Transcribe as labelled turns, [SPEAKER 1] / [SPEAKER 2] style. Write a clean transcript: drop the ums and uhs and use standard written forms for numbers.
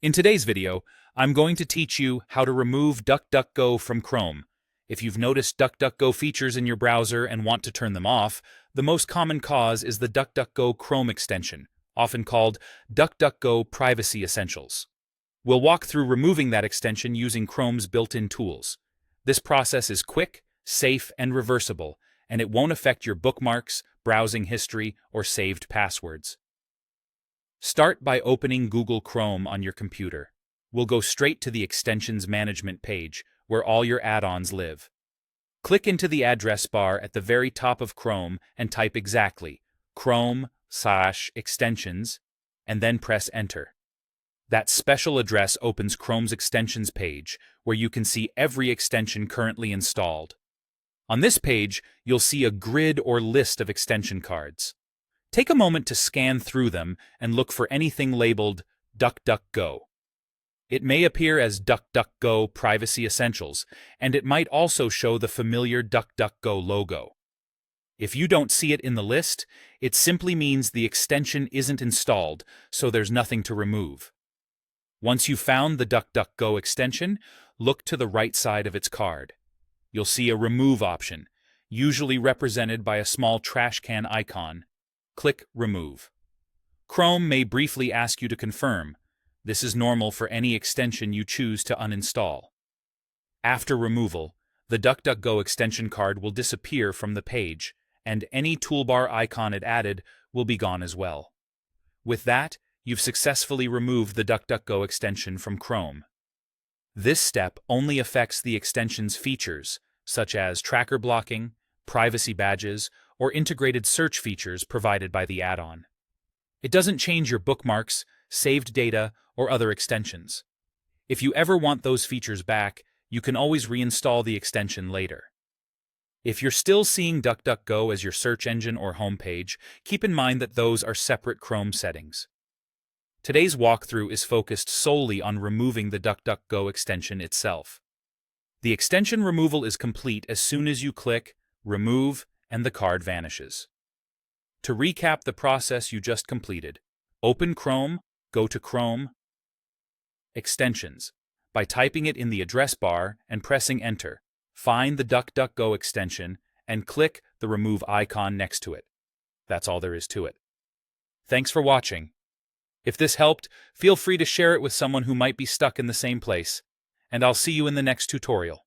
[SPEAKER 1] In today's video, I'm going to teach you how to remove DuckDuckGo from Chrome. If you've noticed DuckDuckGo features in your browser and want to turn them off, the most common cause is the DuckDuckGo Chrome extension, often called DuckDuckGo Privacy Essentials. We'll walk through removing that extension using Chrome's built-in tools. This process is quick, safe, and reversible, and it won't affect your bookmarks, browsing history, or saved passwords. Start by opening Google Chrome on your computer. We'll go straight to the Extensions Management page, where all your add-ons live. Click into the address bar at the very top of Chrome and type exactly Chrome/extensions, and then press Enter. That special address opens Chrome's Extensions page, where you can see every extension currently installed. On this page, you'll see a grid or list of extension cards. Take a moment to scan through them and look for anything labeled DuckDuckGo. It may appear as DuckDuckGo Privacy Essentials, and it might also show the familiar DuckDuckGo logo. If you don't see it in the list, it simply means the extension isn't installed, so there's nothing to remove. Once you've found the DuckDuckGo extension, look to the right side of its card. You'll see a Remove option, usually represented by a small trash can icon. Click Remove. Chrome may briefly ask you to confirm. This is normal for any extension you choose to uninstall. After removal, the DuckDuckGo extension card will disappear from the page, and any toolbar icon it added will be gone as well. With that, you've successfully removed the DuckDuckGo extension from Chrome. This step only affects the extension's features, such as tracker blocking, privacy badges, or integrated search features provided by the add-on. It doesn't change your bookmarks, saved data, or other extensions. If you ever want those features back, you can always reinstall the extension later. If you're still seeing DuckDuckGo as your search engine or homepage, keep in mind that those are separate Chrome settings. Today's walkthrough is focused solely on removing the DuckDuckGo extension itself. The extension removal is complete as soon as you click Remove and the card vanishes. To recap the process you just completed, open Chrome, go to Chrome, Extensions. By typing it in the address bar and pressing Enter, find the DuckDuckGo extension and click the Remove icon next to it. That's all there is to it. Thanks for watching. If this helped, feel free to share it with someone who might be stuck in the same place, and I'll see you in the next tutorial.